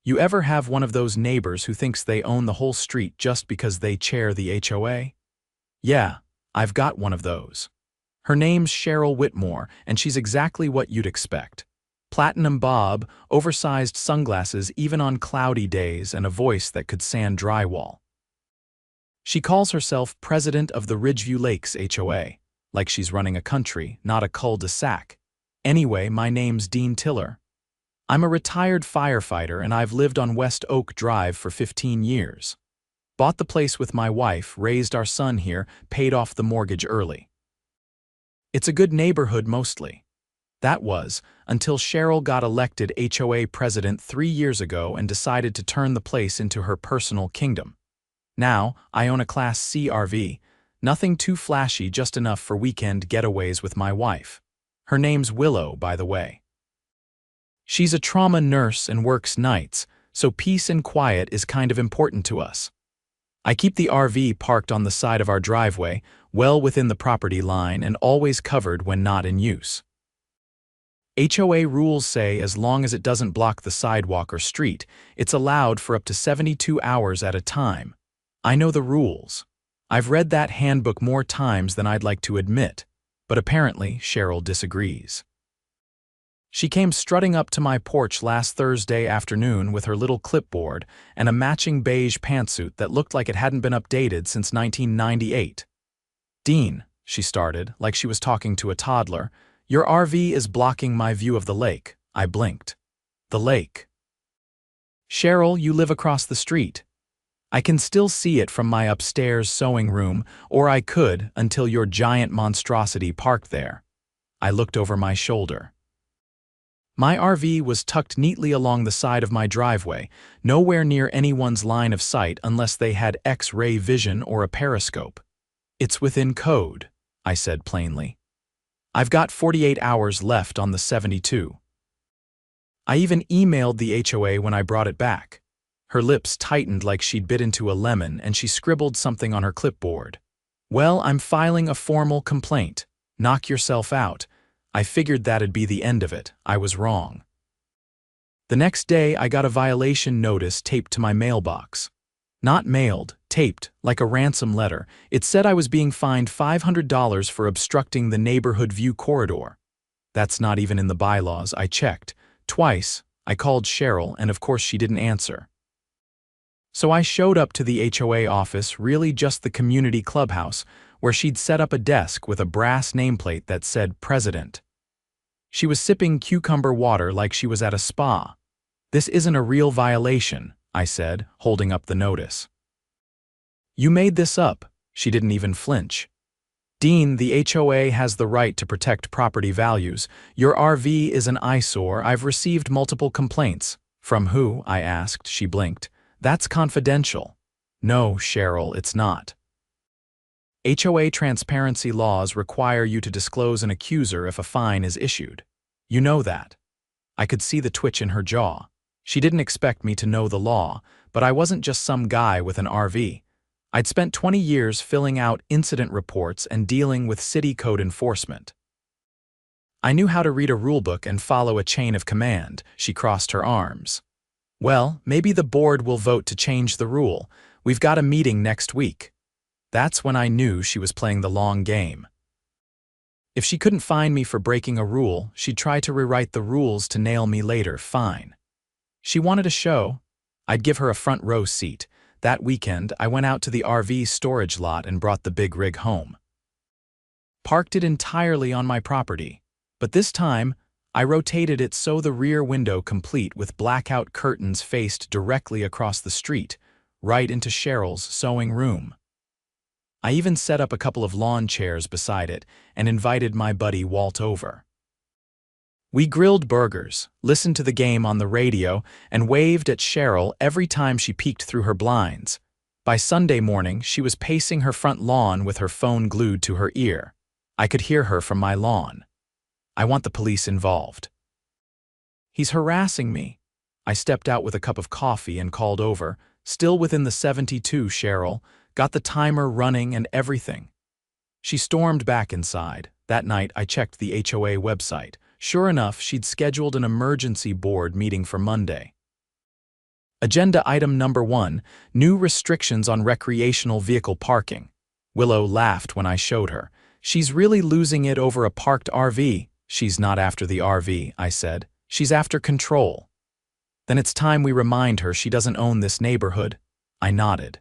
You ever have one of those neighbors who thinks they own the whole street just because they chair the HOA? Yeah, I've got one of those. Her name's Cheryl Whitmore, and she's exactly what you'd expect. Platinum bob, oversized sunglasses even on cloudy days, and a voice that could sand drywall. She calls herself president of the Ridgeview Lakes HOA, like she's running a country, not a cul-de-sac. Anyway, my name's Dean Tiller. I'm a retired firefighter and I've lived on West Oak Drive for 15 years. Bought the place with my wife, raised our son here, paid off the mortgage early. It's a good neighborhood mostly. That was, until Cheryl got elected HOA president 3 years ago and decided to turn the place into her personal kingdom. Now, I own a Class C RV, nothing too flashy, just enough for weekend getaways with my wife. Her name's Willow, by the way. She's a trauma nurse and works nights, so peace and quiet is kind of important to us. I keep the RV parked on the side of our driveway, well within the property line and always covered when not in use. HOA rules say as long as it doesn't block the sidewalk or street, it's allowed for up to 72 hours at a time. I know the rules. I've read that handbook more times than I'd like to admit, but apparently Cheryl disagrees. She came strutting up to my porch last Thursday afternoon with her little clipboard and a matching beige pantsuit that looked like it hadn't been updated since 1998. "Dean," she started, like she was talking to a toddler, "your RV is blocking my view of the lake." I blinked. "The lake?" "Cheryl, you live across the street. I can still see it from my upstairs sewing room, or I could until your giant monstrosity parked there." I looked over my shoulder. My RV was tucked neatly along the side of my driveway, nowhere near anyone's line of sight unless they had X-ray vision or a periscope. "It's within code," I said plainly. "I've got 48 hours left on the 72. I even emailed the HOA when I brought it back. Her lips tightened like she'd bit into a lemon and she scribbled something on her clipboard. "Well, I'm filing a formal complaint. Knock yourself out." I figured that'd be the end of it. I was wrong. The next day, I got a violation notice taped to my mailbox. Not mailed, taped, like a ransom letter. It said I was being fined $500 for obstructing the neighborhood view corridor. That's not even in the bylaws. I checked. Twice, I called Cheryl, and of course she didn't answer. So I showed up to the HOA office, really just the community clubhouse, where she'd set up a desk with a brass nameplate that said President. She was sipping cucumber water like she was at a spa. "This isn't a real violation," I said, holding up the notice. "You made this up." She didn't even flinch. "Dean, the HOA has the right to protect property values. Your RV is an eyesore. I've received multiple complaints." "From who?" I asked. She blinked. "That's confidential." "No, Cheryl, it's not. HOA transparency laws require you to disclose an accuser if a fine is issued. You know that." I could see the twitch in her jaw. She didn't expect me to know the law, but I wasn't just some guy with an RV. I'd spent 20 years filling out incident reports and dealing with city code enforcement. I knew how to read a rulebook and follow a chain of command. She crossed her arms. "Well, maybe the board will vote to change the rule. We've got a meeting next week." That's when I knew she was playing the long game. If she couldn't find me for breaking a rule, she'd try to rewrite the rules to nail me later. Fine. She wanted a show. I'd give her a front row seat. That weekend, I went out to the RV storage lot and brought the big rig home. Parked it entirely on my property, but this time, I rotated it so the rear window complete with blackout curtains faced directly across the street, right into Cheryl's sewing room. I even set up a couple of lawn chairs beside it and invited my buddy Walt over. We grilled burgers, listened to the game on the radio, and waved at Cheryl every time she peeked through her blinds. By Sunday morning, she was pacing her front lawn with her phone glued to her ear. I could hear her from my lawn. "I want the police involved." "He's harassing me." I stepped out with a cup of coffee and called over, "Still within the 72, Cheryl. Got the timer running and everything." She stormed back inside. That night, I checked the HOA website. Sure enough, she'd scheduled an emergency board meeting for Monday. Agenda item number 1, new restrictions on recreational vehicle parking. Willow laughed when I showed her. She's really losing it over a parked RV. She's not after the RV, I said. She's after control. Then it's time we remind her she doesn't own this neighborhood. I nodded.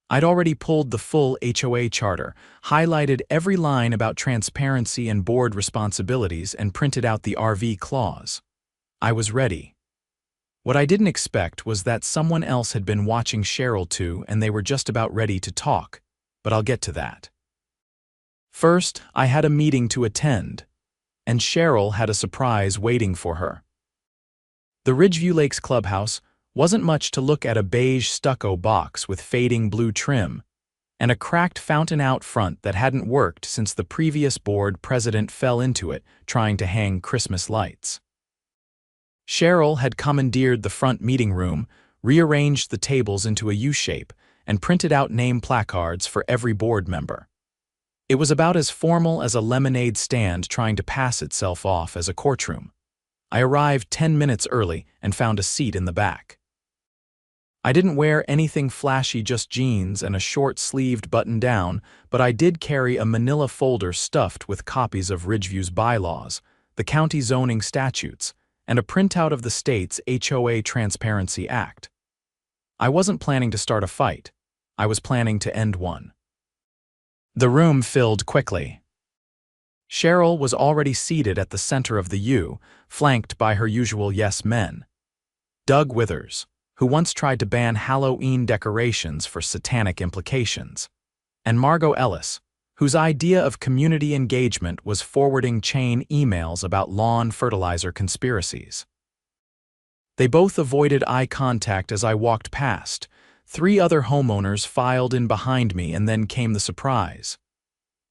I'd already pulled the full HOA charter, highlighted every line about transparency and board responsibilities, and printed out the RV clause. I was ready. What I didn't expect was that someone else had been watching Cheryl too, and they were just about ready to talk, but I'll get to that. First, I had a meeting to attend, and Cheryl had a surprise waiting for her. The Ridgeview Lakes clubhouse wasn't much to look at: a beige stucco box with fading blue trim, and a cracked fountain out front that hadn't worked since the previous board president fell into it trying to hang Christmas lights. Cheryl had commandeered the front meeting room, rearranged the tables into a U-shape, and printed out name placards for every board member. It was about as formal as a lemonade stand trying to pass itself off as a courtroom. I arrived 10 minutes early and found a seat in the back. I didn't wear anything flashy, just jeans and a short-sleeved button-down, but I did carry a manila folder stuffed with copies of Ridgeview's bylaws, the county zoning statutes, and a printout of the state's HOA Transparency Act. I wasn't planning to start a fight. I was planning to end one. The room filled quickly. Cheryl was already seated at the center of the U, flanked by her usual yes men. Doug Withers, who once tried to ban Halloween decorations for satanic implications, and Margot Ellis, whose idea of community engagement was forwarding chain emails about lawn fertilizer conspiracies. They both avoided eye contact as I walked past. 3 other homeowners filed in behind me, and then came the surprise.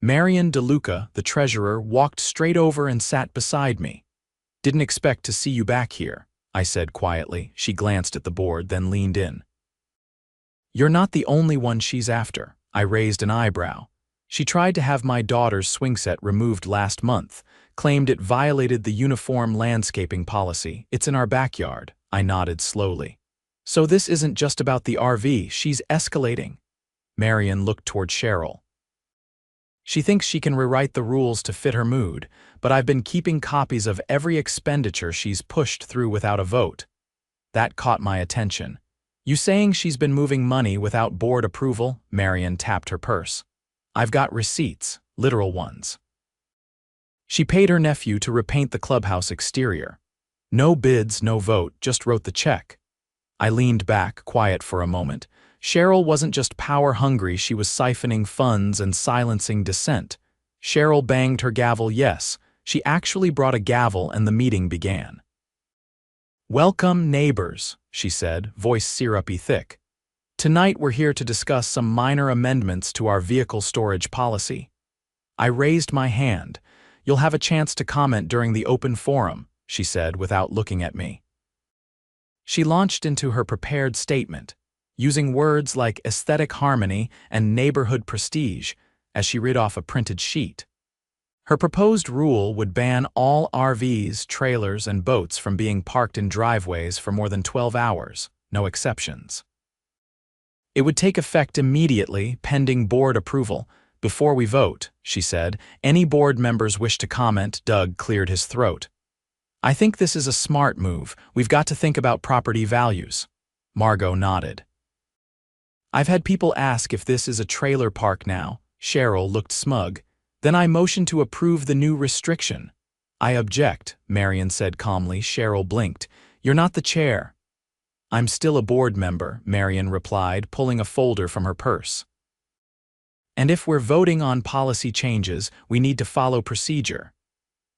Marion DeLuca, the treasurer, walked straight over and sat beside me. "Didn't expect to see you back here," I said quietly. She glanced at the board, then leaned in. "You're not the only one she's after." I raised an eyebrow. "She tried to have my daughter's swing set removed last month, claimed it violated the uniform landscaping policy. It's in our backyard." I nodded slowly. "So this isn't just about the RV, she's escalating." Marion looked toward Cheryl. "She thinks she can rewrite the rules to fit her mood, but I've been keeping copies of every expenditure she's pushed through without a vote." That caught my attention. "You saying she's been moving money without board approval?" Marion tapped her purse. "I've got receipts, literal ones." "She paid her nephew to repaint the clubhouse exterior. No bids, no vote, just wrote the check." I leaned back, quiet for a moment. Cheryl wasn't just power-hungry, she was siphoning funds and silencing dissent. Cheryl banged her gavel. Yes, she actually brought a gavel, and the meeting began. "Welcome, neighbors," she said, voice syrupy thick. "Tonight we're here to discuss some minor amendments to our vehicle storage policy." I raised my hand. "You'll have a chance to comment during the open forum," she said without looking at me. She launched into her prepared statement, using words like aesthetic harmony and neighborhood prestige as she read off a printed sheet. Her proposed rule would ban all RVs, trailers, and boats from being parked in driveways for more than 12 hours, no exceptions. "It would take effect immediately, pending board approval. Before we vote," she said, "any board members wish to comment?" Doug cleared his throat. "I think this is a smart move. We've got to think about property values." Margot nodded. "I've had people ask if this is a trailer park now." Cheryl looked smug. "Then I motion to approve the new restriction." "I object," Marion said calmly. Cheryl blinked. "You're not the chair." "I'm still a board member," Marion replied, pulling a folder from her purse. "And if we're voting on policy changes, we need to follow procedure.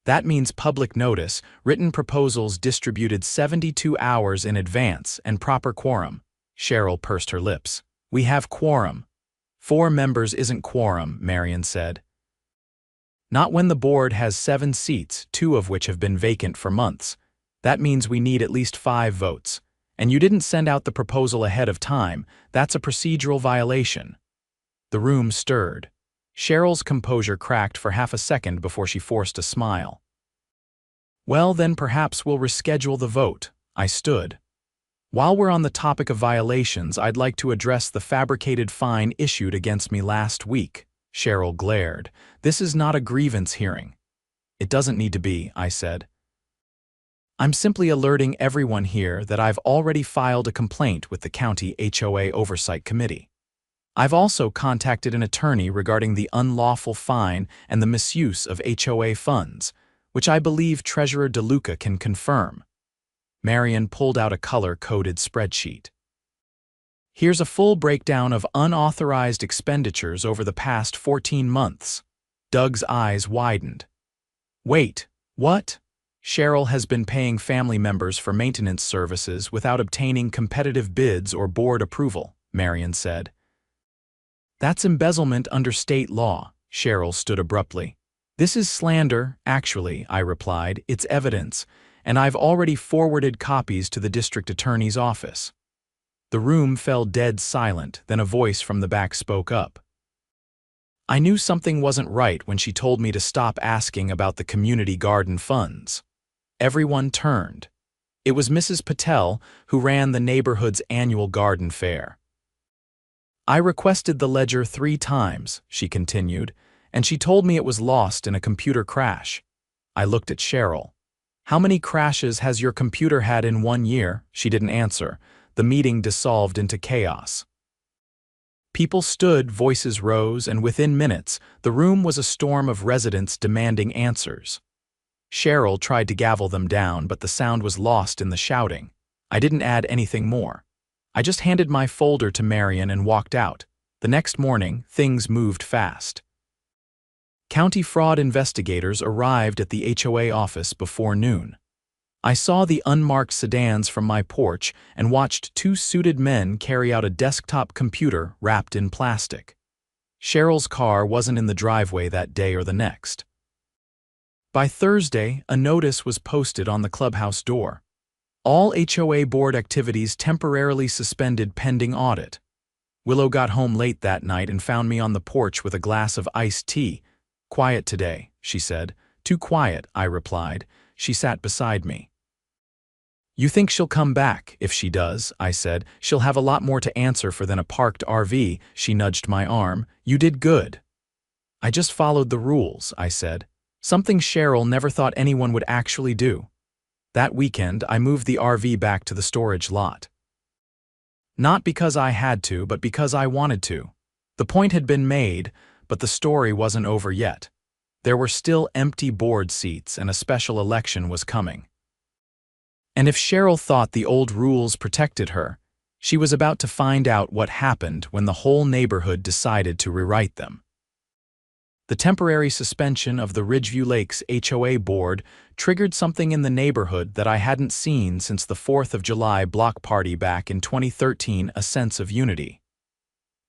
That means public notice, written proposals distributed 72 hours in advance, and proper quorum." Cheryl pursed her lips. "We have quorum." 4 members isn't quorum," Marion said. "Not when the board has 7 seats, 2 of which have been vacant for months. That means we need at least 5 votes. And you didn't send out the proposal ahead of time. That's a procedural violation." The room stirred. Cheryl's composure cracked for half a second before she forced a smile. "Well, then perhaps we'll reschedule the vote." I stood. While we're on the topic of violations, I'd like to address the fabricated fine issued against me last week. Cheryl glared. This is not a grievance hearing. It doesn't need to be, I said. I'm simply alerting everyone here that I've already filed a complaint with the County HOA Oversight Committee. I've also contacted an attorney regarding the unlawful fine and the misuse of HOA funds, which I believe Treasurer DeLuca can confirm. Marion pulled out a color-coded spreadsheet. Here's a full breakdown of unauthorized expenditures over the past 14 months. Doug's eyes widened. Wait, what? Cheryl has been paying family members for maintenance services without obtaining competitive bids or board approval, Marion said. That's embezzlement under state law, Cheryl stood abruptly. This is slander, actually, I replied. It's evidence, and I've already forwarded copies to the district attorney's office. The room fell dead silent, then a voice from the back spoke up. I knew something wasn't right when she told me to stop asking about the community garden funds. Everyone turned. It was Mrs. Patel, who ran the neighborhood's annual garden fair. I requested the ledger 3 times, she continued, and she told me it was lost in a computer crash. I looked at Cheryl. How many crashes has your computer had in 1 year? She didn't answer. The meeting dissolved into chaos. People stood, voices rose, and within minutes, the room was a storm of residents demanding answers. Cheryl tried to gavel them down, but the sound was lost in the shouting. I didn't add anything more. I just handed my folder to Marion and walked out. The next morning, things moved fast. County fraud investigators arrived at the HOA office before noon. I saw the unmarked sedans from my porch and watched 2 suited men carry out a desktop computer wrapped in plastic. Cheryl's car wasn't in the driveway that day or the next. By Thursday, a notice was posted on the clubhouse door. All HOA board activities temporarily suspended pending audit. Willow got home late that night and found me on the porch with a glass of iced tea. Quiet today, she said. Too quiet, I replied. She sat beside me. You think she'll come back? If she does, I said, she'll have a lot more to answer for than a parked RV. She nudged my arm. You did good. I just followed the rules, I said. Something Cheryl never thought anyone would actually do. That weekend, I moved the RV back to the storage lot. Not because I had to, but because I wanted to. The point had been made, but the story wasn't over yet. There were still empty board seats and a special election was coming. And if Cheryl thought the old rules protected her, she was about to find out what happened when the whole neighborhood decided to rewrite them. The temporary suspension of the Ridgeview Lakes HOA board triggered something in the neighborhood that I hadn't seen since the 4th of July block party back in 2013, a sense of unity.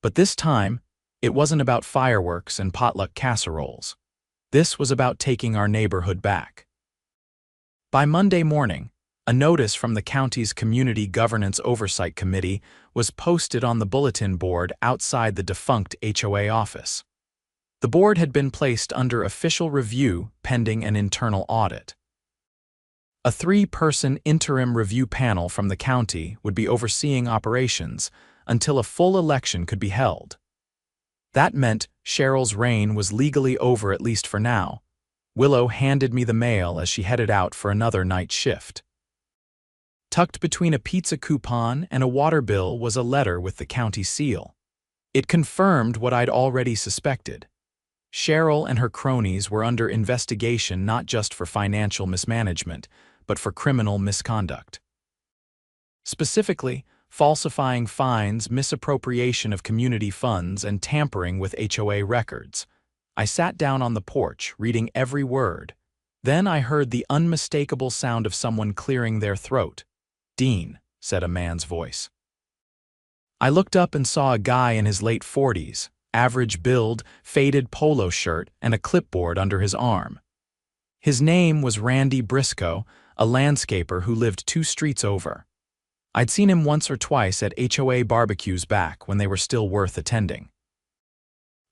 But this time, it wasn't about fireworks and potluck casseroles. This was about taking our neighborhood back. By Monday morning, a notice from the county's Community Governance Oversight Committee was posted on the bulletin board outside the defunct HOA office. The board had been placed under official review pending an internal audit. A 3-person interim review panel from the county would be overseeing operations until a full election could be held. That meant Cheryl's reign was legally over, at least for now. Willow handed me the mail as she headed out for another night shift. Tucked between a pizza coupon and a water bill was a letter with the county seal. It confirmed what I'd already suspected. Cheryl and her cronies were under investigation not just for financial mismanagement, but for criminal misconduct. Specifically, falsifying fines, misappropriation of community funds, and tampering with HOA records. I sat down on the porch, reading every word. Then I heard the unmistakable sound of someone clearing their throat. "Dean," said a man's voice. I looked up and saw a guy in his late 40s, average build, faded polo shirt, and a clipboard under his arm. His name was Randy Briscoe, a landscaper who lived 2 streets over. I'd seen him once or twice at HOA barbecues back when they were still worth attending.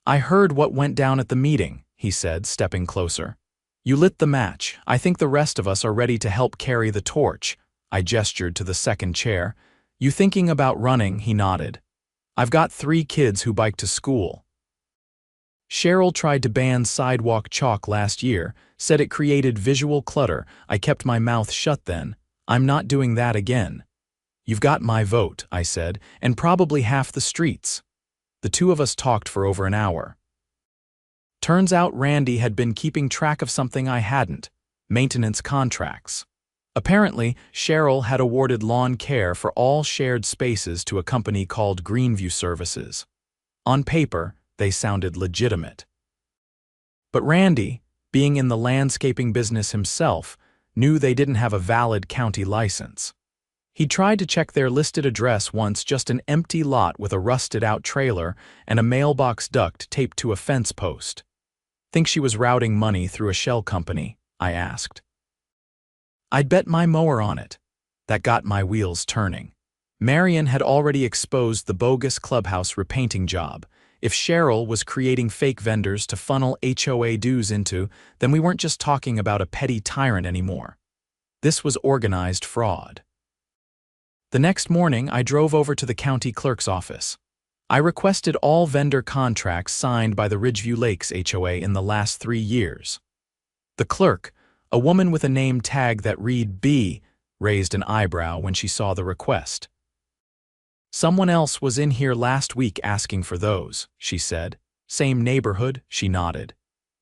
"I heard what went down at the meeting," he said, stepping closer. "You lit the match. I think the rest of us are ready to help carry the torch." I gestured to the second chair. You thinking about running? He nodded. I've got 3 kids who bike to school. Cheryl tried to ban sidewalk chalk last year, said it created visual clutter. I kept my mouth shut then. I'm not doing that again. You've got my vote, I said, and probably half the streets. The two of us talked for over an hour. Turns out Randy had been keeping track of something I hadn't: maintenance contracts. Apparently, Cheryl had awarded lawn care for all shared spaces to a company called Greenview Services. On paper, they sounded legitimate. But Randy, being in the landscaping business himself, knew they didn't have a valid county license. He tried to check their listed address once, just an empty lot with a rusted-out trailer and a mailbox duct taped to a fence post. Think she was routing money through a shell company? I asked. I'd bet my mower on it. That got my wheels turning. Marion had already exposed the bogus clubhouse repainting job. If Cheryl was creating fake vendors to funnel HOA dues into, then we weren't just talking about a petty tyrant anymore. This was organized fraud. The next morning, I drove over to the county clerk's office. I requested all vendor contracts signed by the Ridgeview Lakes HOA in the last 3 years. The clerk, a woman with a name tag that read B, raised an eyebrow when she saw the request. Someone else was in here last week asking for those, she said. Same neighborhood? She nodded.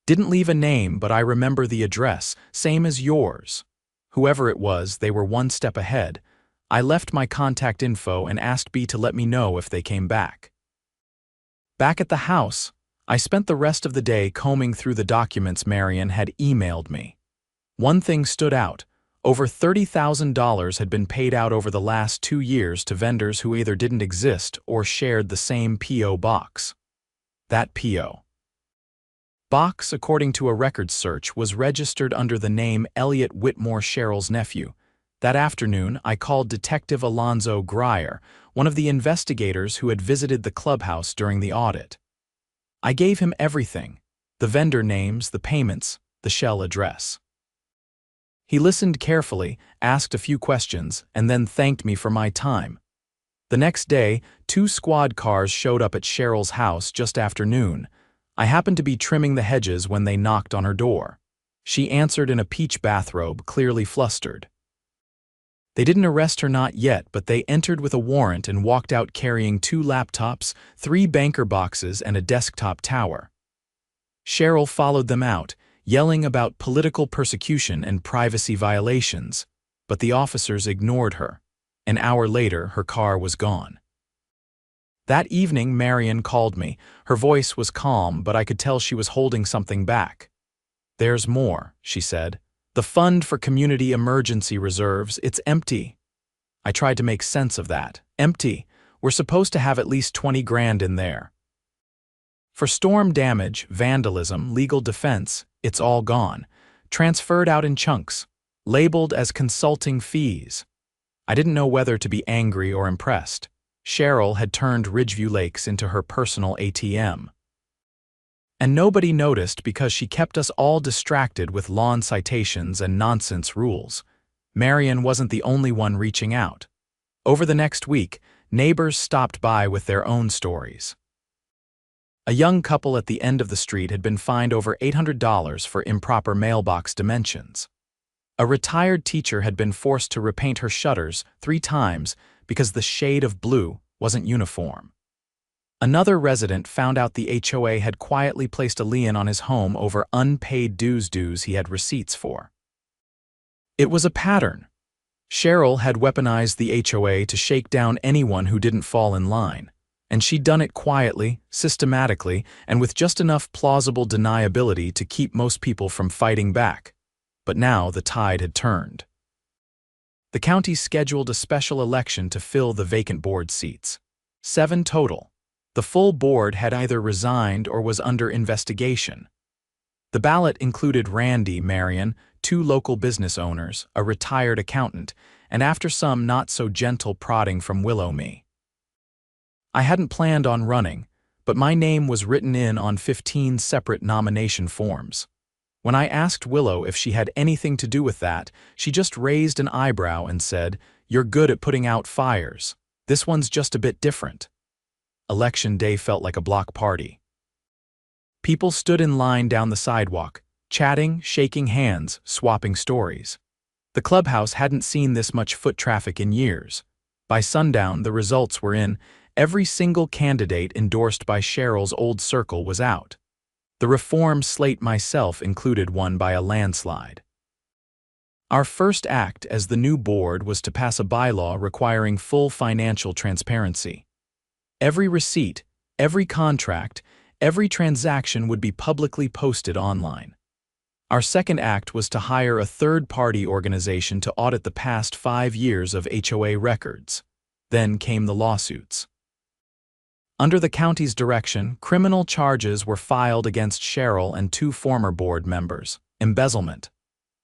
Didn't leave a name, but I remember the address, same as yours. Whoever it was, they were one step ahead. I left my contact info and asked B to let me know if they came back. Back at the house, I spent the rest of the day combing through the documents Marion had emailed me. One thing stood out. Over $30,000 had been paid out over the last 2 years to vendors who either didn't exist or shared the same P.O. box. That P.O. box, according to a records search, was registered under the name Elliot Whitmore, Cheryl's nephew. That afternoon, I called Detective Alonzo Grier, one of the investigators who had visited the clubhouse during the audit. I gave him everything: the vendor names, the payments, the shell address. He listened carefully, asked a few questions, and then thanked me for my time. The next day, 2 squad cars showed up at Cheryl's house just after noon. I happened to be trimming the hedges when they knocked on her door. She answered in a peach bathrobe, clearly flustered. They didn't arrest her, not yet, but they entered with a warrant and walked out carrying 2 laptops, 3 banker boxes, and a desktop tower. Cheryl followed them out, yelling about political persecution and privacy violations, but the officers ignored her. An hour later, her car was gone. That evening, Marion called me. Her voice was calm, but I could tell she was holding something back. There's more, she said. The fund for community emergency reserves, it's empty. I tried to make sense of that. Empty. We're supposed to have at least 20 grand in there. For storm damage, vandalism, legal defense, it's all gone. Transferred out in chunks. Labeled as consulting fees. I didn't know whether to be angry or impressed. Cheryl had turned Ridgeview Lakes into her personal ATM. And nobody noticed because she kept us all distracted with lawn citations and nonsense rules. Marion wasn't the only one reaching out. Over the next week, neighbors stopped by with their own stories. A young couple at the end of the street had been fined over $800 for improper mailbox dimensions. A retired teacher had been forced to repaint her shutters 3 times because the shade of blue wasn't uniform. Another resident found out the HOA had quietly placed a lien on his home over unpaid dues he had receipts for. It was a pattern. Cheryl had weaponized the HOA to shake down anyone who didn't fall in line, and she'd done it quietly, systematically, and with just enough plausible deniability to keep most people from fighting back. But now the tide had turned. The county scheduled a special election to fill the vacant board seats. 7 total. The full board had either resigned or was under investigation. The ballot included Randy, Marion, 2 local business owners, a retired accountant, and after some not-so-gentle prodding from Willow me. I hadn't planned on running, but my name was written in on 15 separate nomination forms. When I asked Willow if she had anything to do with that, she just raised an eyebrow and said, "You're good at putting out fires." This one's just a bit different. Election day felt like a block party. People stood in line down the sidewalk, chatting, shaking hands, swapping stories. The clubhouse hadn't seen this much foot traffic in years. By sundown, the results were in. Every single candidate endorsed by Cheryl's old circle was out. The reform slate myself included one by a landslide. Our first act as the new board was to pass a bylaw requiring full financial transparency. Every receipt, every contract, every transaction would be publicly posted online. Our second act was to hire a third-party organization to audit the past 5 years of HOA records. Then came the lawsuits. Under the county's direction, criminal charges were filed against Cheryl and 2 former board members: embezzlement,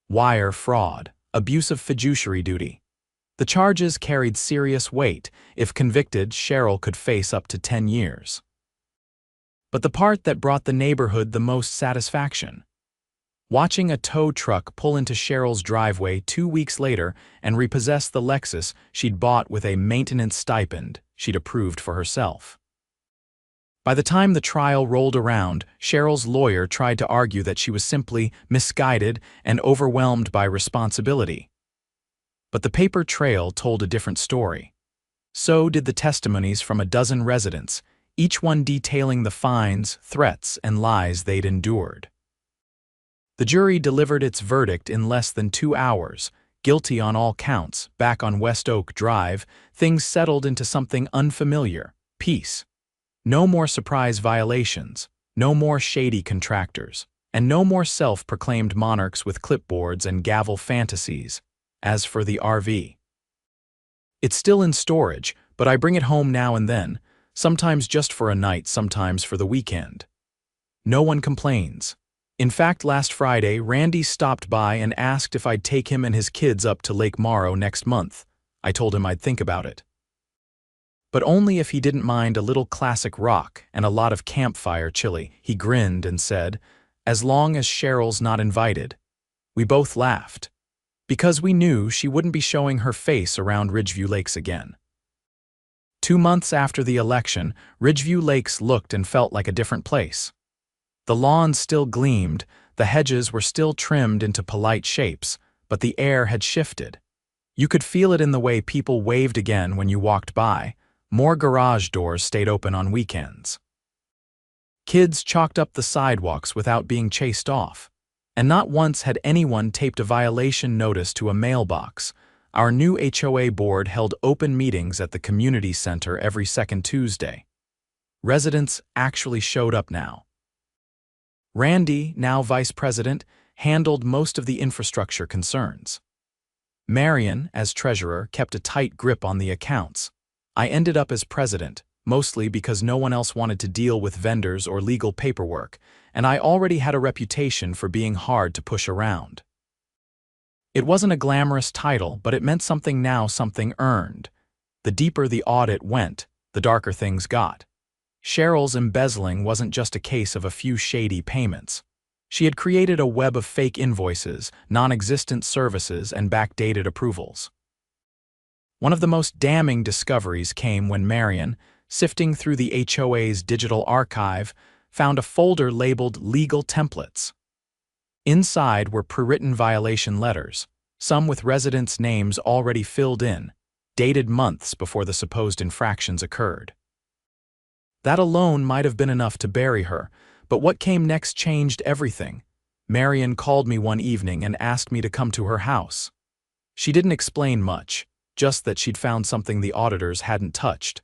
wire fraud, abuse of fiduciary duty. The charges carried serious weight. If convicted, Cheryl could face up to 10 years. But the part that brought the neighborhood the most satisfaction: watching a tow truck pull into Cheryl's driveway 2 weeks later and repossess the Lexus she'd bought with a maintenance stipend she'd approved for herself. By the time the trial rolled around, Cheryl's lawyer tried to argue that she was simply misguided and overwhelmed by responsibility. But the paper trail told a different story. So did the testimonies from a dozen residents, each one detailing the fines, threats, and lies they'd endured. The jury delivered its verdict in less than 2 hours, guilty on all counts. Back on West Oak Drive, things settled into something unfamiliar: peace. No more surprise violations, no more shady contractors, and no more self-proclaimed monarchs with clipboards and gavel fantasies. As for the RV, it's still in storage, but I bring it home now and then, sometimes just for a night, sometimes for the weekend. No one complains. In fact, last Friday, Randy stopped by and asked if I'd take him and his kids up to Lake Morrow next month. I told him I'd think about it. But only if he didn't mind a little classic rock and a lot of campfire chili. He grinned and said, "As long as Cheryl's not invited." We both laughed, because we knew she wouldn't be showing her face around Ridgeview Lakes again. 2 months after the election, Ridgeview Lakes looked and felt like a different place. The lawns still gleamed, the hedges were still trimmed into polite shapes, but the air had shifted. You could feel it in the way people waved again when you walked by. More garage doors stayed open on weekends. Kids chalked up the sidewalks without being chased off. And not once had anyone taped a violation notice to a mailbox. Our new HOA board held open meetings at the community center every second Tuesday. Residents actually showed up now. Randy, now vice president, handled most of the infrastructure concerns. Marion, as treasurer, kept a tight grip on the accounts. I ended up as president, mostly because no one else wanted to deal with vendors or legal paperwork, and I already had a reputation for being hard to push around. It wasn't a glamorous title, but it meant something now, something earned. The deeper the audit went, the darker things got. Cheryl's embezzling wasn't just a case of a few shady payments. She had created a web of fake invoices, non-existent services, and backdated approvals. One of the most damning discoveries came when Marion, sifting through the HOA's digital archive, found a folder labeled Legal Templates. Inside were pre-written violation letters, some with residents' names already filled in, dated months before the supposed infractions occurred. That alone might have been enough to bury her, but what came next changed everything. Marion called me one evening and asked me to come to her house. She didn't explain much, just that she'd found something the auditors hadn't touched.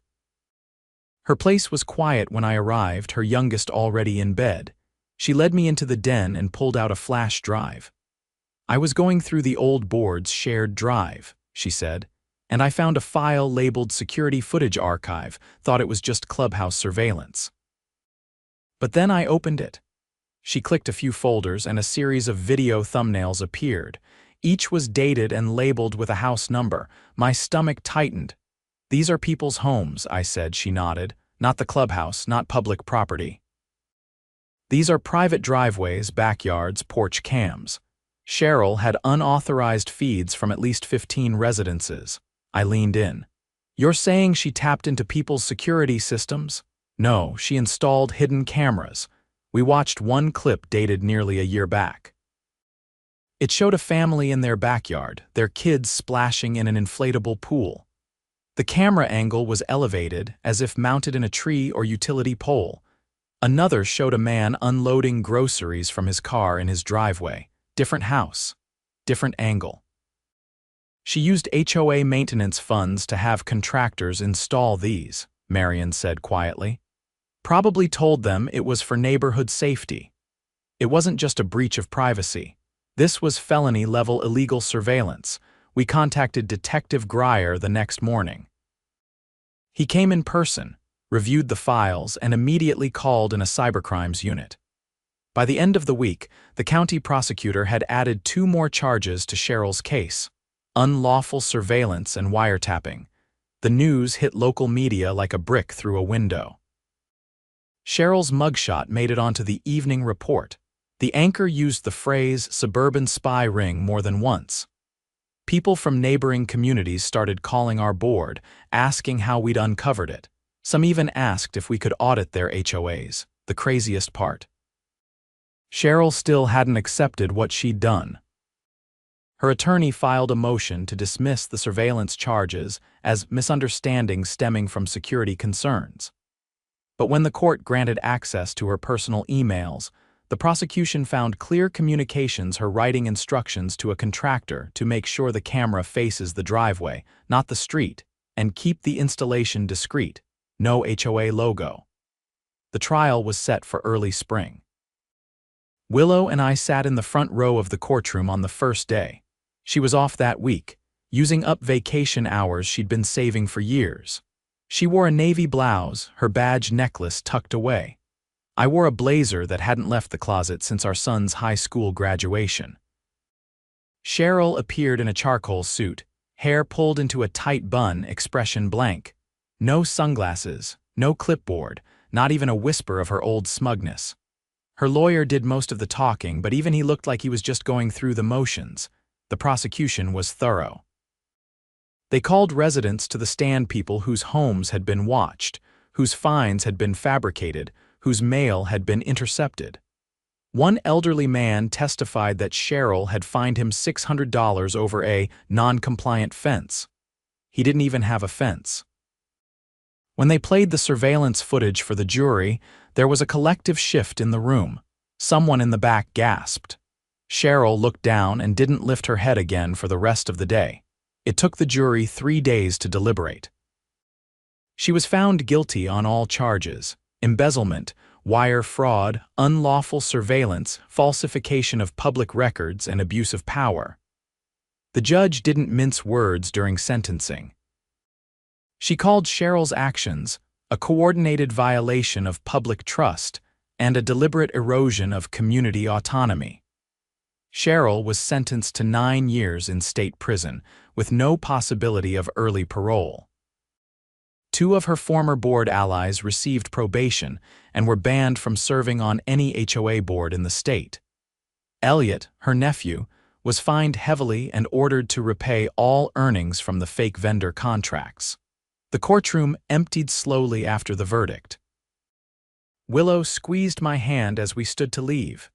Her place was quiet when I arrived, her youngest already in bed. She led me into the den and pulled out a flash drive. "I was going through the old board's shared drive," she said, "and I found a file labeled Security Footage Archive, thought it was just clubhouse surveillance. But then I opened it." She clicked a few folders and a series of video thumbnails appeared. Each was dated and labeled with a house number. My stomach tightened. "These are people's homes," I said. She nodded. "Not the clubhouse, not public property. These are private driveways, backyards, porch cams." Cheryl had unauthorized feeds from at least 15 residences. I leaned in. You're saying she tapped into people's security systems? No, she installed hidden cameras. We watched one clip dated nearly a year back. It showed a family in their backyard, their kids splashing in an inflatable pool. The camera angle was elevated, as if mounted in a tree or utility pole. Another showed a man unloading groceries from his car in his driveway. Different house, different angle. She used HOA maintenance funds to have contractors install these, Marion said quietly. Probably told them it was for neighborhood safety. It wasn't just a breach of privacy. This was felony-level illegal surveillance. We contacted Detective Grier the next morning. He came in person, reviewed the files, and immediately called in a cybercrimes unit. By the end of the week, the county prosecutor had added 2 more charges to Cheryl's case: unlawful surveillance and wiretapping. The news hit local media like a brick through a window. Cheryl's mugshot made it onto the Evening Report. The anchor used the phrase "suburban spy ring" more than once. People from neighboring communities started calling our board, asking how we'd uncovered it. Some even asked if we could audit their HOAs, the craziest part. Cheryl still hadn't accepted what she'd done. Her attorney filed a motion to dismiss the surveillance charges as misunderstandings stemming from security concerns. But when the court granted access to her personal emails, the prosecution found clear communications her writing instructions to a contractor to make sure the camera faces the driveway, not the street, and keep the installation discreet. No HOA logo. The trial was set for early spring. Willow and I sat in the front row of the courtroom on the first day. She was off that week, using up vacation hours she'd been saving for years. She wore a navy blouse, her badge necklace tucked away. I wore a blazer that hadn't left the closet since our son's high school graduation. Cheryl appeared in a charcoal suit, hair pulled into a tight bun, expression blank. No sunglasses, no clipboard, not even a whisper of her old smugness. Her lawyer did most of the talking, but even he looked like he was just going through the motions. The prosecution was thorough. They called residents to the stand, people whose homes had been watched, whose fines had been fabricated, whose mail had been intercepted. One elderly man testified that Cheryl had fined him $600 over a non-compliant fence. He didn't even have a fence. When they played the surveillance footage for the jury, there was a collective shift in the room. Someone in the back gasped. Cheryl looked down and didn't lift her head again for the rest of the day. It took the jury 3 days to deliberate. She was found guilty on all charges: embezzlement, wire fraud, unlawful surveillance, falsification of public records, and abuse of power. The judge didn't mince words during sentencing. She called Cheryl's actions a coordinated violation of public trust and a deliberate erosion of community autonomy. Cheryl was sentenced to 9 years in state prison, with no possibility of early parole. 2 of her former board allies received probation and were banned from serving on any HOA board in the state. Elliot, her nephew, was fined heavily and ordered to repay all earnings from the fake vendor contracts. The courtroom emptied slowly after the verdict. Willow squeezed my hand as we stood to leave.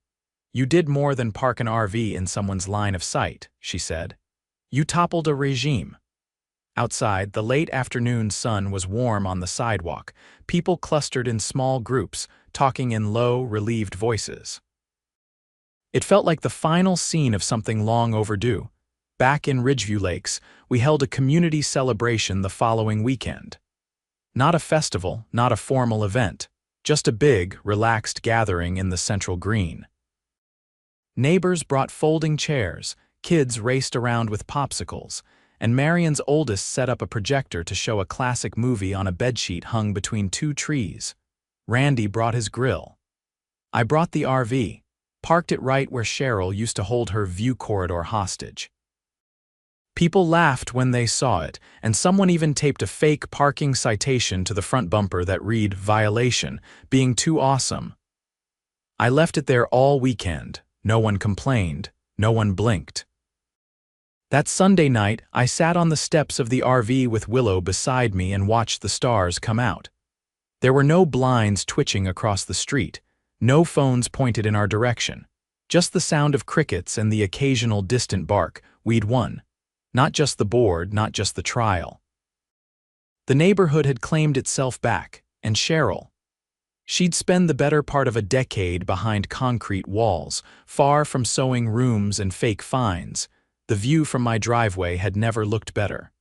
"You did more than park an RV in someone's line of sight," she said. "You toppled a regime." Outside, the late afternoon sun was warm on the sidewalk. People clustered in small groups, talking in low, relieved voices. It felt like the final scene of something long overdue. Back in Ridgeview Lakes, we held a community celebration the following weekend. Not a festival, not a formal event, just a big, relaxed gathering in the central green. Neighbors brought folding chairs, kids raced around with popsicles, and Marion's oldest set up a projector to show a classic movie on a bedsheet hung between 2 trees. Randy brought his grill. I brought the RV, parked it right where Cheryl used to hold her view corridor hostage. People laughed when they saw it, and someone even taped a fake parking citation to the front bumper that read "Violation, being too awesome." I left it there all weekend. No one complained. No one blinked. That Sunday night, I sat on the steps of the RV with Willow beside me and watched the stars come out. There were no blinds twitching across the street, no phones pointed in our direction, just the sound of crickets and the occasional distant bark. We'd won. Not just the board, not just the trial. The neighborhood had claimed itself back, and Cheryl. She'd spend the better part of a decade behind concrete walls, far from sewing rooms and fake finds. The view from my driveway had never looked better.